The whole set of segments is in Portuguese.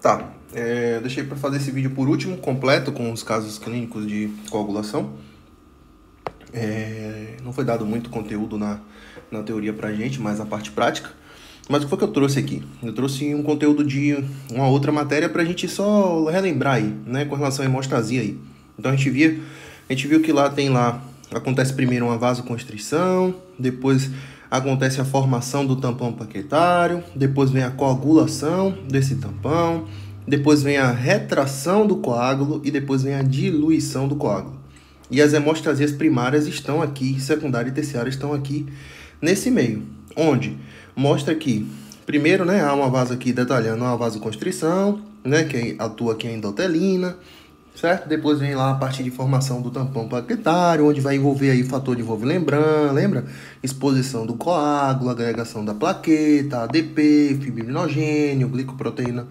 Tá, deixei para fazer esse vídeo por último, completo, com os casos clínicos de coagulação. Não foi dado muito conteúdo na teoria pra gente, mas a parte prática. Mas o que foi que eu trouxe aqui? Eu trouxe um conteúdo de uma outra matéria pra gente só relembrar aí, né, com relação à hemostasia aí. Então a gente viu que acontece primeiro uma vasoconstrição, depois acontece a formação do tampão plaquetário, depois vem a coagulação desse tampão, depois vem a retração do coágulo e depois vem a diluição do coágulo. E as hemostasias primárias estão aqui, secundária e terciária estão aqui nesse meio, onde mostra que, primeiro, né, há uma vaso aqui detalhando uma vasoconstrição, né, que atua aqui a endotelina, certo? Depois vem lá a parte de formação do tampão plaquetário, onde vai envolver aí o fator de Wolff-Lembrandt, lembra? Exposição do coágulo, agregação da plaqueta, ADP, fibrinogênio, glicoproteína,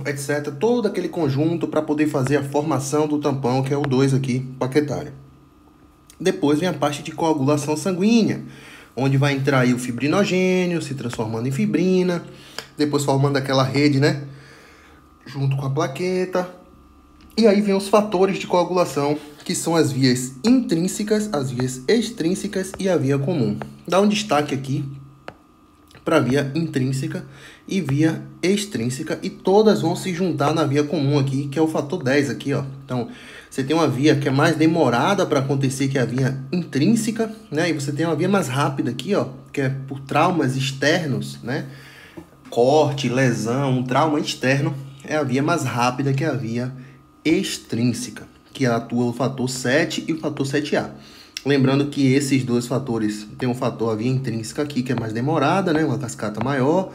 etc. Todo aquele conjunto para poder fazer a formação do tampão, que é o 2 aqui, plaquetário. Depois vem a parte de coagulação sanguínea, onde vai entrar aí o fibrinogênio, se transformando em fibrina, depois formando aquela rede, né, junto com a plaqueta. E aí vem os fatores de coagulação, que são as vias intrínsecas, as vias extrínsecas e a via comum. Dá um destaque aqui para a via intrínseca e via extrínseca, e todas vão se juntar na via comum aqui, que é o fator 10 aqui, ó. Então, você tem uma via que é mais demorada para acontecer, que é a via intrínseca, né? E você tem uma via mais rápida aqui, ó, que é por traumas externos, né? Corte, lesão, um trauma externo, é a via mais rápida, que é a via extrínseca, que atua o fator 7 e o fator 7A. Lembrando que esses dois fatores, tem um fator, a via intrínseca aqui, que é mais demorada, né? Uma cascata maior,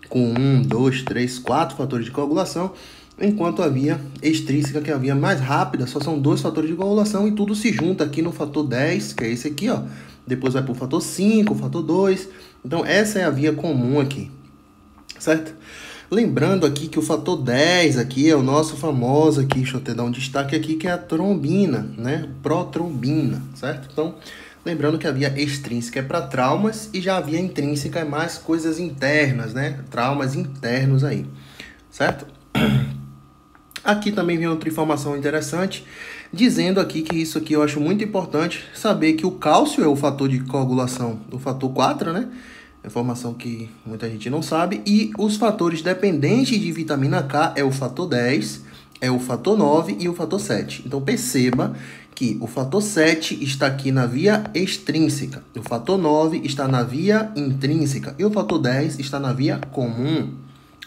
com 1, 2, 3, 4 fatores de coagulação, enquanto a via extrínseca, que é a via mais rápida, só são 2 fatores de coagulação e tudo se junta aqui no fator 10, que é esse aqui, ó. Depois vai para o fator 5, o fator 2. Então, essa é a via comum aqui, certo? Lembrando aqui que o fator 10 aqui é o nosso famoso aqui, deixa eu até dar um destaque aqui, que é a trombina, né? Protrombina, certo? Então, lembrando que a via extrínseca é para traumas e já a via intrínseca é mais coisas internas, né? Traumas internos aí, certo? Aqui também vem outra informação interessante, dizendo aqui que isso aqui eu acho muito importante, saber que o cálcio é o fator de coagulação do fator 4, né? Informação que muita gente não sabe. E os fatores dependentes de vitamina K é o fator 10, é o fator 9 e o fator 7. Então perceba que o fator 7 está aqui na via extrínseca, o fator 9 está na via intrínseca e o fator 10 está na via comum.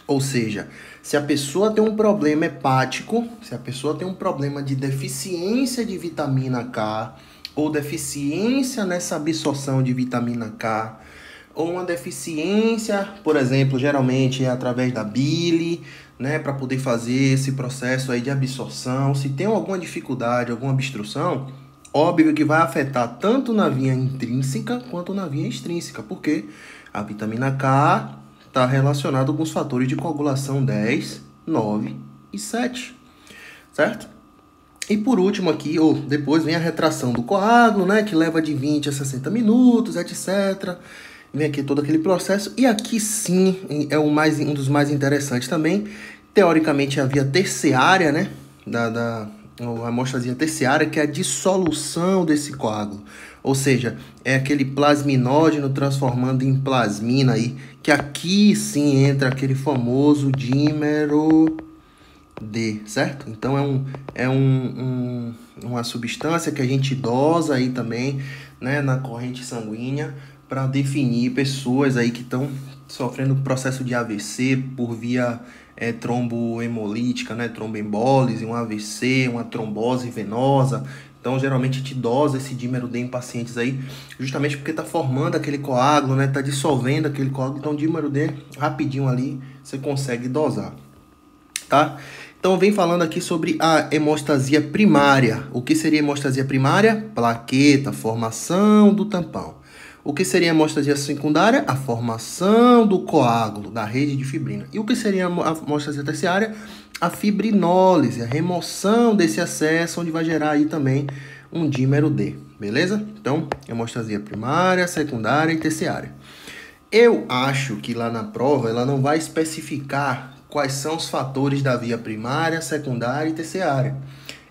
Ou seja, se a pessoa tem um problema hepático, se a pessoa tem um problema de deficiência de vitamina K ou deficiência nessa absorção de vitamina K, ou uma deficiência, por exemplo, geralmente é através da bile, né, para poder fazer esse processo aí de absorção. Se tem alguma dificuldade, alguma obstrução, óbvio que vai afetar tanto na via intrínseca quanto na via extrínseca, porque a vitamina K está relacionada com os fatores de coagulação 10, 9 e 7, certo? E por último aqui, ou depois vem a retração do coágulo, né, que leva de 20 a 60 minutos, etc. Vem aqui todo aquele processo, e aqui sim é um dos mais interessantes também. Teoricamente a via terciária, né, a hemostasia terciária, que é a dissolução desse coágulo. Ou seja, é aquele plasminógeno transformando em plasmina aí, que aqui sim entra aquele famoso dímero D, certo? Então uma substância que a gente dosa aí também, né, na corrente sanguínea, para definir pessoas aí que estão sofrendo processo de AVC por via trombohemolítica, né, tromboembólise, um AVC, uma trombose venosa. Então, geralmente, a gente dosa esse dímero D em pacientes aí, justamente porque está formando aquele coágulo, né, está dissolvendo aquele coágulo. Então, dímero D, rapidinho ali, você consegue dosar, tá? Então, vem falando aqui sobre a hemostasia primária. O que seria hemostasia primária? Plaqueta, formação do tampão. O que seria a hemostasia secundária? A formação do coágulo, da rede de fibrina. E o que seria a hemostasia terciária? A fibrinólise, a remoção desse excesso, onde vai gerar aí também um dímero D, beleza? Então, hemostasia primária, secundária e terciária. Eu acho que lá na prova ela não vai especificar quais são os fatores da via primária, secundária e terciária.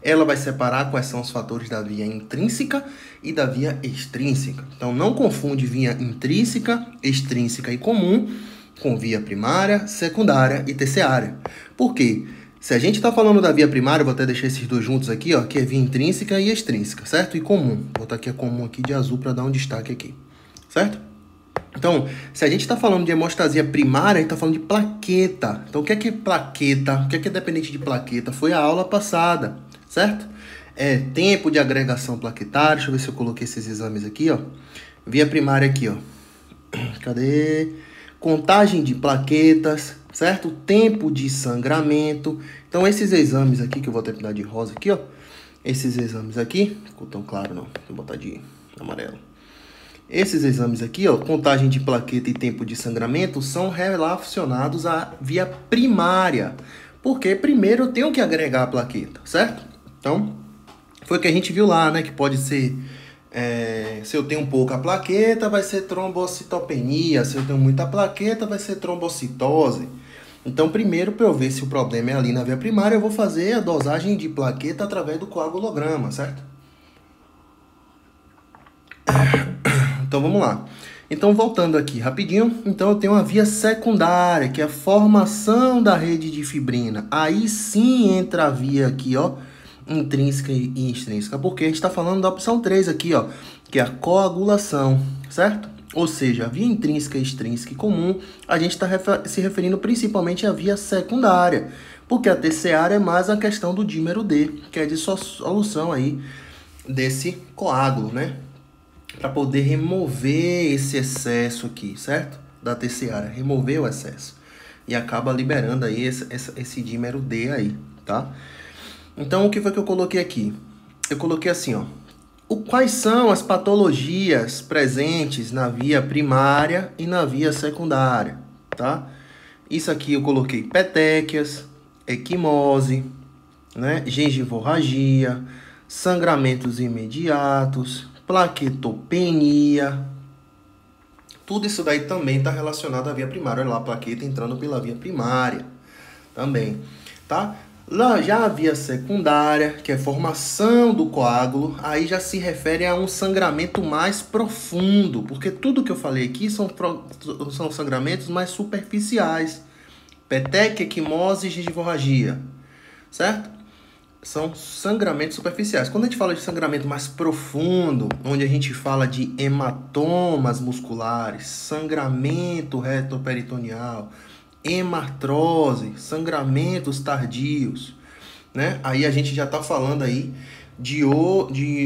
Ela vai separar quais são os fatores da via intrínseca e da via extrínseca. Então, não confunde via intrínseca, extrínseca e comum com via primária, secundária e terciária. Por quê? Se a gente está falando da via primária, eu vou até deixar esses dois juntos aqui, ó, que é via intrínseca e extrínseca, certo? E comum. Vou botar aqui a comum aqui de azul para dar um destaque aqui, certo? Então, se a gente está falando de hemostasia primária, a gente está falando de plaqueta. Então, o que é plaqueta? O que é dependente de plaqueta? Foi a aula passada, certo? É tempo de agregação plaquetária. Deixa eu ver se eu coloquei esses exames aqui, ó. Via primária aqui, ó. Cadê? Contagem de plaquetas, certo? Tempo de sangramento. Então, esses exames aqui, que eu vou até pintar de rosa aqui, ó. Esses exames aqui, ficou tão claro não, vou botar de amarelo. Esses exames aqui, ó, contagem de plaqueta e tempo de sangramento, são relacionados à via primária. Porque primeiro eu tenho que agregar a plaqueta, certo? Então, foi o que a gente viu lá, né? Que pode ser, se eu tenho pouca plaqueta, vai ser trombocitopenia. Se eu tenho muita plaqueta, vai ser trombocitose. Então, primeiro, para eu ver se o problema é ali na via primária, eu vou fazer a dosagem de plaqueta através do coagulograma, certo? Então, vamos lá. Então, voltando aqui rapidinho. Então, eu tenho uma via secundária, que é a formação da rede de fibrina. Aí sim entra a via aqui, ó, intrínseca e extrínseca. Porque a gente está falando da opção 3 aqui, ó, que é a coagulação, certo? Ou seja, a via intrínseca, extrínseca e comum, a gente está se referindo principalmente à via secundária. Porque a terciária é mais a questão do dímero D, que é de solução aí desse coágulo, né? Para poder remover esse excesso aqui, certo? Da terciária, remover o excesso. E acaba liberando aí esse dímero D aí, tá? Então, o que foi que eu coloquei aqui? Eu coloquei assim, ó. Quais são as patologias presentes na via primária e na via secundária, tá? Isso aqui eu coloquei petequias, equimose, né? Gengivorragia, sangramentos imediatos, plaquetopenia. Tudo isso daí também está relacionado à via primária. Olha lá, a plaqueta entrando pela via primária também, tá? Lá já a via secundária, que é formação do coágulo, aí já se refere a um sangramento mais profundo, porque tudo que eu falei aqui são sangramentos mais superficiais. Petequia, equimose e gengivorragia, certo? São sangramentos superficiais. Quando a gente fala de sangramento mais profundo, onde a gente fala de hematomas musculares, sangramento retroperitoneal, hemartrose, sangramentos tardios, né? Aí a gente já está falando aí de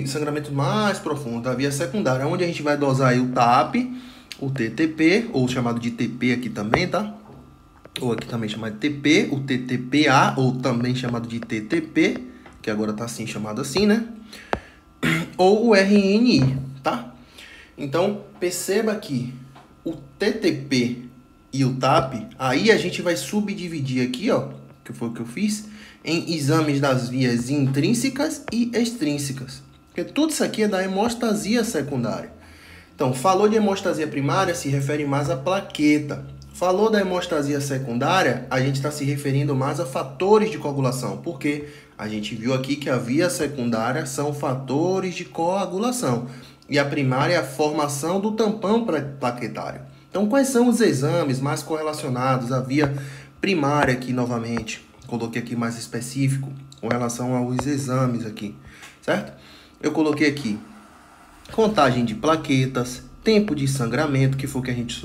sangramento mais profundo, da via secundária, onde a gente vai dosar aí o TAP, o TTP, ou chamado de TP aqui também, tá? Ou aqui também chamado de TP, o TTPA, ou também chamado de TTP, que agora está assim, chamado assim, né? Ou o RNI, tá? Então, perceba que o TTP e o TAP, aí a gente vai subdividir aqui, ó, que foi o que eu fiz, em exames das vias intrínsecas e extrínsecas. Porque tudo isso aqui é da hemostasia secundária. Então, falou de hemostasia primária, se refere mais à plaqueta. Falou da hemostasia secundária, a gente está se referindo mais a fatores de coagulação, porque a gente viu aqui que a via secundária são fatores de coagulação e a primária é a formação do tampão plaquetário. Então, quais são os exames mais correlacionados à via primária aqui novamente? Coloquei aqui mais específico com relação aos exames aqui, certo? Eu coloquei aqui contagem de plaquetas, tempo de sangramento, que foi o que a gente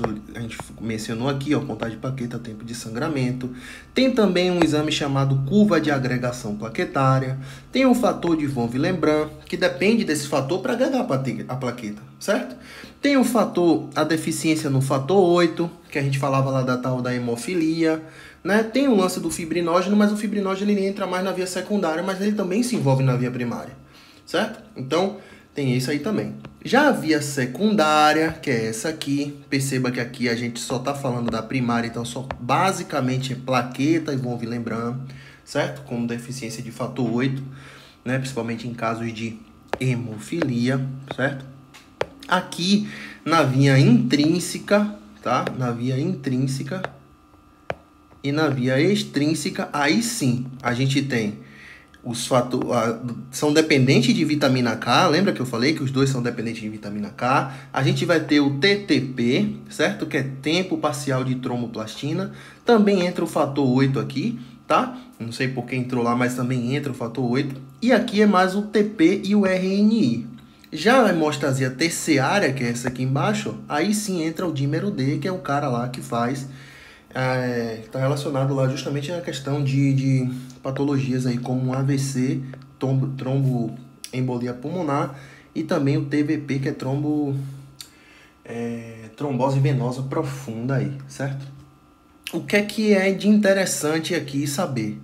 mencionou aqui, ó, contagem de plaqueta, tempo de sangramento. Tem também um exame chamado curva de agregação plaquetária. Tem o fator de von Willebrand, que depende desse fator para agregar a plaqueta, certo? Tem o fator, a deficiência no fator 8, que a gente falava lá da tal da hemofilia, né? Tem o lance do fibrinógeno, mas o fibrinógeno ele entra mais na via secundária, mas ele também se envolve na via primária, certo? Então, tem isso aí também. Já a via secundária, que é essa aqui, perceba que aqui a gente só está falando da primária, então só basicamente é plaqueta e von Willebrand, certo? Como deficiência de fator 8, né? Principalmente em casos de hemofilia, certo? Aqui na via intrínseca, tá? Na via intrínseca, E na via extrínseca, aí sim, a gente tem os fatores... São dependentes de vitamina K, lembra que eu falei que os dois são dependentes de vitamina K? A gente vai ter o TTP, certo? Que é tempo parcial de tromboplastina. Também entra o fator 8 aqui, tá? Não sei por que entrou lá, mas também entra o fator 8. E aqui é mais o TP e o RNI. Já a hemostasia terciária, que é essa aqui embaixo, aí sim entra o dímero D, que é o cara lá que faz... está relacionado lá justamente à questão de patologias aí como AVC, tromboembolia pulmonar e também o TVP, que é trombose venosa profunda aí, certo? O que é de interessante aqui saber?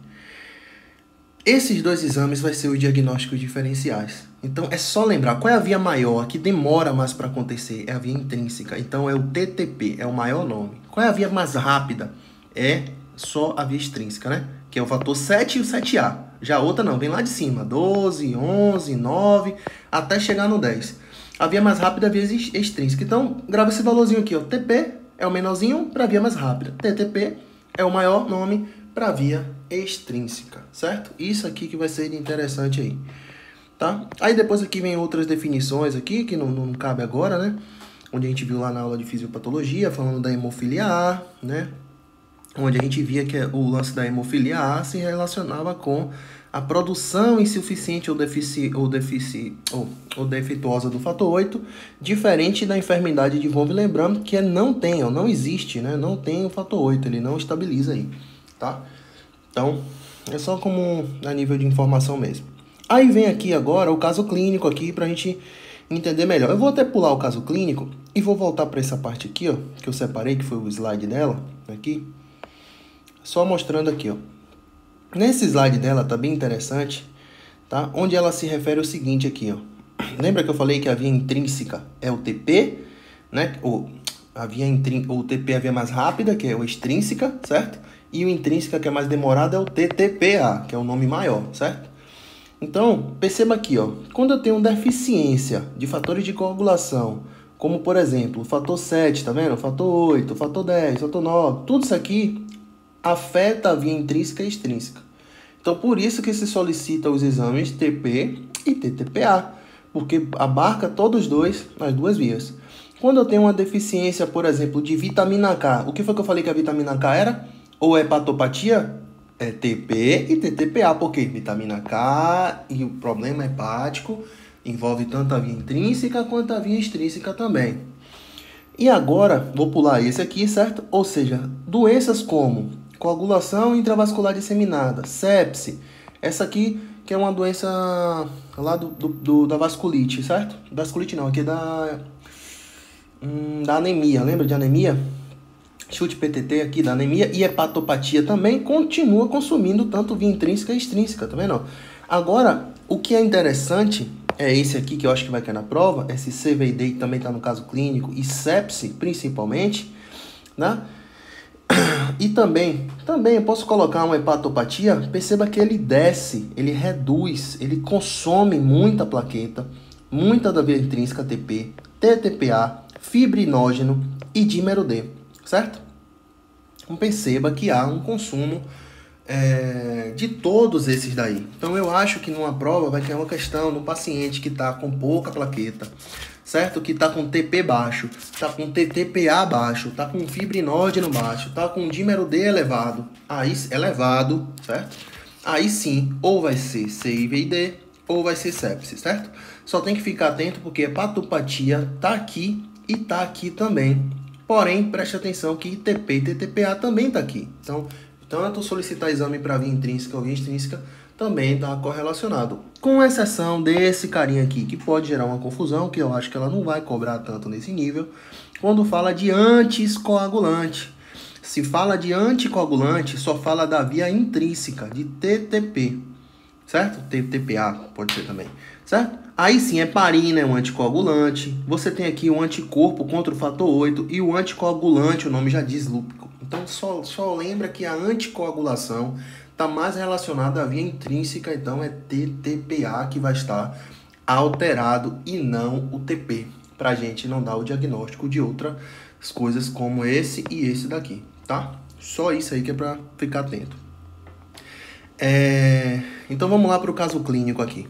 Esses dois exames vai ser os diagnósticos diferenciais. Então é só lembrar qual é a via maior, a que demora mais para acontecer, é a via intrínseca. Então é o TTP, é o maior nome. Qual é a via mais rápida? É só a via extrínseca, né? Que é o fator 7 e o 7A. Já a outra não, vem lá de cima, 12, 11, 9, até chegar no 10. A via mais rápida é a via extrínseca. Então grava esse valorzinho aqui, ó. TP é o menorzinho para a via mais rápida. TTP é o maior nome para a via extrínseca, certo? Isso aqui que vai ser interessante aí, tá? Aí depois aqui vem outras definições aqui, que não cabe agora, né? Onde a gente viu lá na aula de fisiopatologia, falando da hemofilia A, né? Onde a gente via que o lance da hemofilia A se relacionava com a produção insuficiente ou defeituosa do fator 8, diferente da enfermidade de von Willebrand, que não existe, né? Não tem o fator 8, ele não estabiliza aí, tá? Então, é só como a nível de informação mesmo. Aí vem aqui agora o caso clínico aqui pra gente entender melhor. Eu vou até pular o caso clínico e vou voltar para essa parte aqui, ó, que eu separei, que foi o slide dela, aqui. Só mostrando aqui, ó. Nesse slide dela tá bem interessante, tá? Onde ela se refere ao seguinte aqui, ó. Lembra que eu falei que a via intrínseca é o TP, né? O TP é a via mais rápida, que é o extrínseca, certo? E o intrínseca, que é mais demorado, é o TTPA, que é o nome maior, certo? Então, perceba aqui, ó. Quando eu tenho deficiência de fatores de coagulação, como por exemplo, o fator 7, tá vendo? O fator 8, o fator 10, o fator 9, tudo isso aqui afeta a via intrínseca e extrínseca. Então, por isso que se solicita os exames TP e TTPA, porque abarca todos os dois, as duas vias. Quando eu tenho uma deficiência, por exemplo, de vitamina K, o que foi que eu falei que a vitamina K era? Ou hepatopatia? É TP e TTPA, porque vitamina K e o problema hepático envolve tanto a via intrínseca quanto a via extrínseca também. E agora, vou pular esse aqui, certo? Ou seja, doenças como coagulação intravascular disseminada, sepse, essa aqui que é uma doença lá da vasculite, certo? Vasculite não, aqui é da anemia, lembra de anemia? Chute PTT aqui da anemia e hepatopatia também continua consumindo tanto via intrínseca e extrínseca, tá vendo? Agora, o que é interessante é esse aqui que eu acho que vai cair na prova, esse CVD que também está no caso clínico e sepse principalmente, né? E também eu posso colocar uma hepatopatia, perceba que ele desce, ele reduz, ele consome muita plaqueta, muita da via intrínseca TP, TTPA, fibrinógeno e dímero D, certo? Então perceba que há um consumo de todos esses daí. Então eu acho que numa prova vai ter uma questão no paciente que está com pouca plaqueta, certo? Que está com TP baixo, está com TTPA baixo, está com fibrinógeno baixo, está com dímero D elevado, certo? Aí sim, ou vai ser CIVD ou vai ser sepsis, certo? Só tem que ficar atento porque hepatopatia está aqui e está aqui também. Porém, preste atenção que TP e TTPA também está aqui. Então, tanto solicitar exame para via intrínseca ou via extrínseca também está correlacionado. Com exceção desse carinha aqui, que pode gerar uma confusão, que eu acho que ela não vai cobrar tanto nesse nível, quando fala de anticoagulante. Se fala de anticoagulante, só fala da via intrínseca, de TTP, certo? TTPA pode ser também, certo? Aí sim, heparina é um anticoagulante. Você tem aqui o anticorpo contra o fator 8 e o anticoagulante, o nome já diz lúpico. Então, só lembra que a anticoagulação está mais relacionada à via intrínseca, então é TTPA que vai estar alterado e não o TP, para a gente não dar o diagnóstico de outras coisas como esse e esse daqui, tá? Só isso aí que é para ficar atento. Então vamos lá para o caso clínico aqui.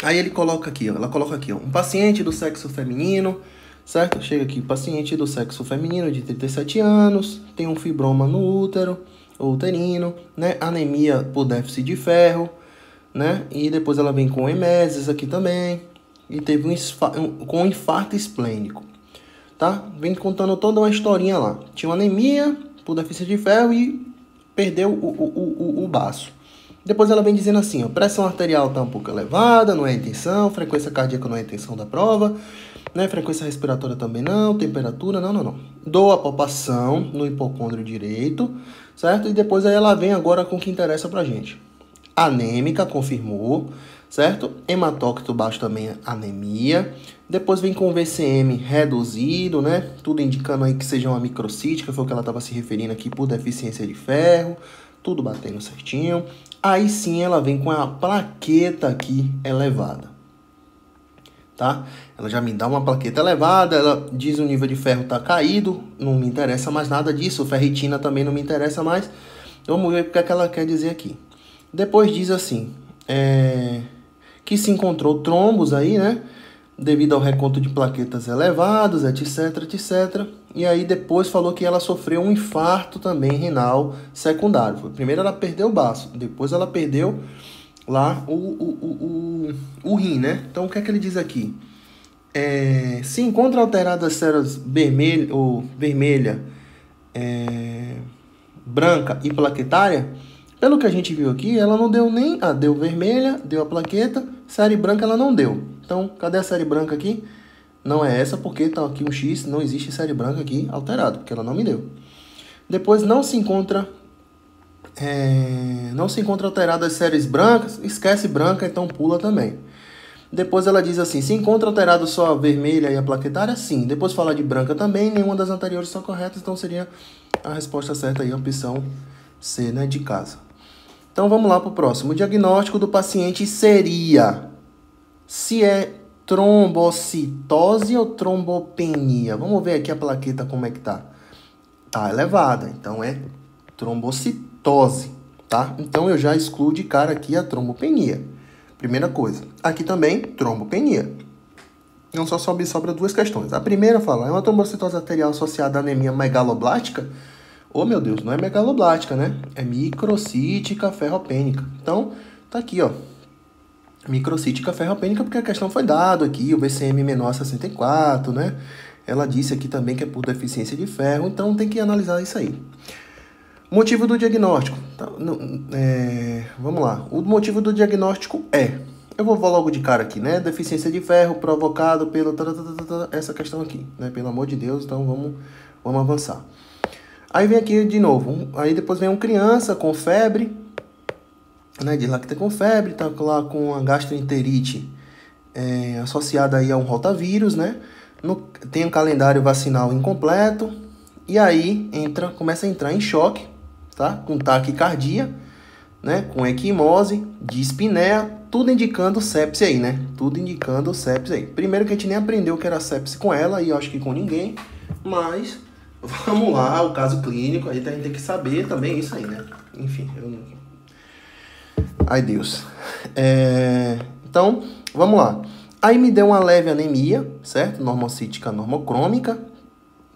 Aí ele coloca aqui, ó, ela coloca aqui, ó, um paciente do sexo feminino, certo? Chega aqui, paciente do sexo feminino de 37 anos, tem um fibroma no útero, uterino, né? Anemia por déficit de ferro, né? E depois ela vem com emeses aqui também, e teve com infarto esplênico, tá? Vem contando toda uma historinha lá. Tinha uma anemia por déficit de ferro e perdeu o baço. Depois ela vem dizendo assim, ó, pressão arterial está um pouco elevada, não é a intenção, frequência cardíaca não é a intenção da prova, né? Frequência respiratória também não, temperatura, não. Dou a palpação no hipocôndrio direito, certo? E depois aí ela vem agora com o que interessa pra gente. Anêmica, confirmou, certo? Hematócrito baixo também, anemia. Depois vem com o VCM reduzido, né? Tudo indicando aí que seja uma microcítica, foi o que ela estava se referindo aqui por deficiência de ferro. Tudo batendo certinho. Aí sim ela vem com a plaqueta aqui elevada, tá? Ela já me dá uma plaqueta elevada, ela diz o nível de ferro tá caído, não me interessa mais nada disso, ferritina também não me interessa mais. Vamos ver o que é que ela quer dizer aqui. Depois diz assim, que se encontrou trombos aí, né? Devido ao reconto de plaquetas elevados, etc, etc. E aí depois falou que ela sofreu um infarto também renal secundário. Primeiro ela perdeu o baço, depois ela perdeu lá o rim, né? Então o que é que ele diz aqui? Se encontra alteradas células vermelha, branca e plaquetária, pelo que a gente viu aqui, ela não deu nem... deu vermelha, deu a plaqueta, série branca ela não deu. Então, cadê a série branca aqui? Não é essa, porque tá aqui um X, não existe série branca aqui alterado, porque ela não me deu. Depois não se encontra alteradas séries brancas, esquece branca, então pula também. Depois ela diz assim, se encontra alterado só a vermelha e a plaquetária? Sim. Depois fala de branca também, nenhuma das anteriores são corretas, então seria a resposta certa aí, a opção C, né, de casa. Então vamos lá para o próximo. O diagnóstico do paciente seria se é trombocitose ou trombopenia. Vamos ver aqui a plaqueta como é que tá. Tá elevada, então é trombocitose, tá? Então eu já excluo de cara aqui a trombopenia. Primeira coisa. Aqui também, trombopenia. Então só sobra duas questões. A primeira fala, é uma trombocitose arterial associada à anemia megaloblástica? Oh, meu Deus, não é megaloblástica, né? É microcítica ferropênica. Então, tá aqui, ó. Microcítica ferropênica, porque a questão foi dada aqui, o VCM menor a 64, né? Ela disse aqui também que é por deficiência de ferro, então tem que analisar isso aí. Motivo do diagnóstico. Vamos lá. O motivo do diagnóstico eu vou logo de cara aqui, né? Deficiência de ferro provocado pelo... essa questão aqui, né? Pelo amor de Deus, então vamos avançar. Aí vem aqui de novo, aí depois vem uma criança com febre, né? Diz lá que tá com febre, tá lá com a gastroenterite associada aí a um rotavírus, né? Tem um calendário vacinal incompleto, e aí começa a entrar em choque, tá? Com taquicardia, né? Com equimose, dispneia, tudo indicando sepse aí, né? Tudo indicando sepse aí. Primeiro que a gente nem aprendeu o que era sepse com ela, e eu acho que com ninguém, mas vamos lá, o caso clínico, aí a gente tem que saber também isso aí, né? Enfim, ai Deus. Então, vamos lá. Aí me deu uma leve anemia, certo? Normocítica, normocrômica.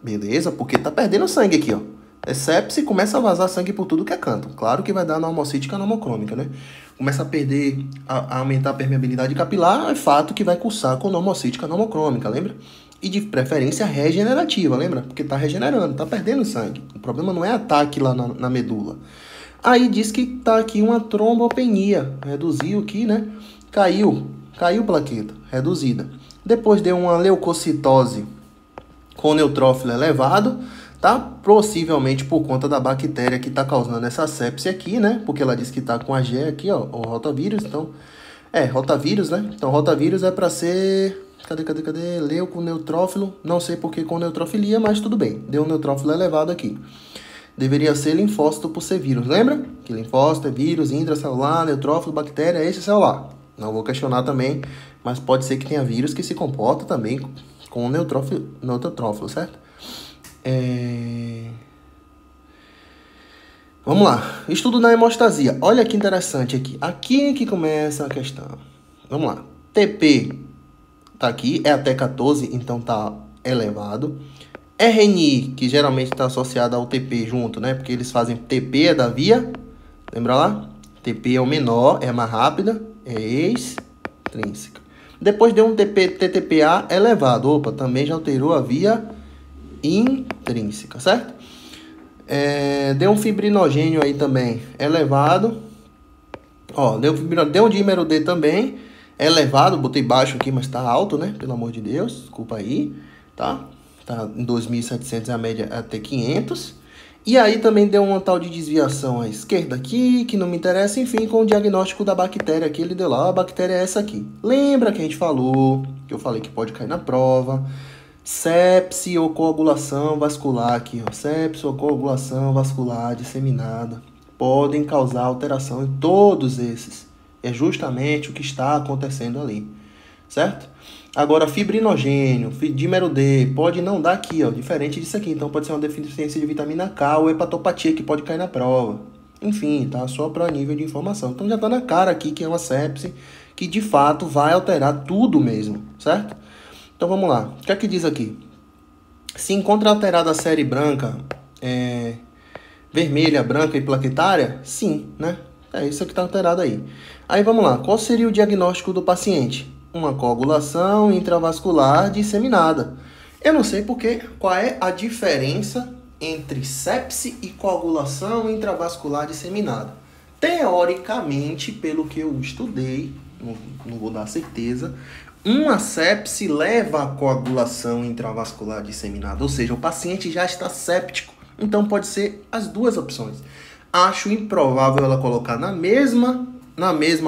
Beleza, porque tá perdendo sangue aqui, ó. É sepse, começa a vazar sangue por tudo que é canto. Claro que vai dar normocítica, normocrômica, né? Começa a perder, a aumentar a permeabilidade capilar, é fato que vai cursar com normocítica, normocrômica, lembra? E de preferência regenerativa, lembra? Porque tá regenerando, tá perdendo sangue. O problema não é ataque lá na medula. Aí diz que tá aqui uma trombopenia, reduziu aqui, né? Caiu plaqueta, reduzida. Depois deu uma leucocitose com neutrófilo elevado, tá? Possivelmente por conta da bactéria que tá causando essa sepse aqui, né? Porque ela diz que tá com a G aqui, ó, o rotavírus, então... rotavírus, né? Então, rotavírus é para ser... Cadê? Leuco, neutrófilo, não sei por que com neutrofilia, mas tudo bem. Deu um neutrófilo elevado aqui. Deveria ser linfócito por ser vírus, lembra? Que linfócito é vírus, intracelular, neutrófilo, bactéria, extracelular. Não vou questionar também, mas pode ser que tenha vírus que se comporta também com neutrófilo, certo? Vamos lá. Estudo na hemostasia. Olha que interessante aqui. Aqui que começa a questão. Vamos lá. TP tá aqui, é até 14, então tá elevado. RNI, que geralmente está associado ao TP junto, né? Porque eles fazem TP é da via, lembra lá? TP é o menor, é a mais rápida, é extrínseca. Depois deu um TTPA elevado. Opa, também já alterou a via intrínseca, certo? Deu um fibrinogênio aí também elevado. Ó, deu um dímero D também elevado, botei baixo aqui, mas tá alto, né? Pelo amor de Deus, desculpa aí, tá? Tá em 2.700 a média até 500. E aí também deu uma tal de desviação à esquerda aqui, que não me interessa, enfim, com o diagnóstico da bactéria aqui, ele deu lá, a bactéria é essa aqui. Lembra que a gente falou, que eu falei que pode cair na prova, sepse ou coagulação vascular aqui, ó, sepse ou coagulação vascular disseminada, podem causar alteração em todos esses. É justamente o que está acontecendo ali, certo? Agora, fibrinogênio, dímero D, pode não dar aqui, ó, diferente disso aqui. Então, pode ser uma deficiência de vitamina K ou hepatopatia que pode cair na prova. Enfim, tá? Só para nível de informação. Então, já tá na cara aqui que é uma sepse que, de fato, vai alterar tudo mesmo, certo? Então, vamos lá. O que é que diz aqui? Se encontra alterada a série branca, vermelha, branca e plaquetária? Sim, né? É isso que tá alterado aí. Aí, vamos lá. Qual seria o diagnóstico do paciente? Uma coagulação intravascular disseminada. Eu não sei porque, qual é a diferença entre sepse e coagulação intravascular disseminada. Teoricamente, pelo que eu estudei, não vou dar certeza, uma sepse leva a coagulação intravascular disseminada, ou seja, o paciente já está séptico, então pode ser as duas opções. Acho improvável ela colocar na mesma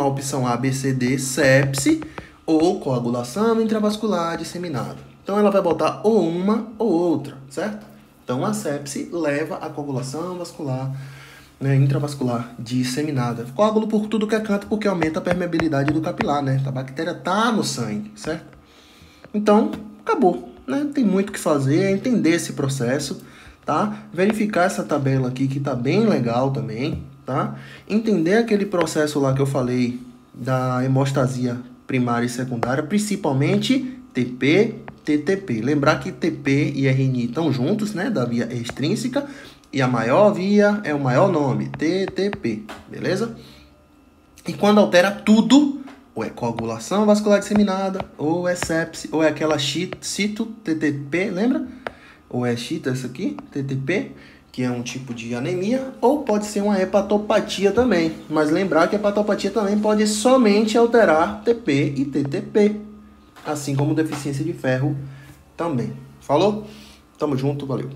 opção A, B, C, D, sepse, ou coagulação intravascular disseminada. Então, ela vai botar ou uma ou outra, certo? Então, a sepse leva a coagulação vascular, né, intravascular disseminada. Coágulo por tudo que é canto, porque aumenta a permeabilidade do capilar, né? A bactéria tá no sangue, certo? Então, acabou, né? Não tem muito o que fazer, é entender esse processo, tá? Verificar essa tabela aqui, que tá bem legal também, tá? Entender aquele processo lá que eu falei da hemostasia primária e secundária, principalmente TP, TTP. Lembrar que TP e RNI estão juntos, né, da via extrínseca, e a maior via é o maior nome, TTP, beleza? E quando altera tudo, ou é coagulação vascular disseminada, ou é sepse, ou é aquela cito TTP, lembra? Ou é chita essa aqui, TTP, que é um tipo de anemia, ou pode ser uma hepatopatia também. Mas lembrar que a hepatopatia também pode somente alterar TP e TTP, assim como deficiência de ferro também. Falou? Tamo junto, valeu.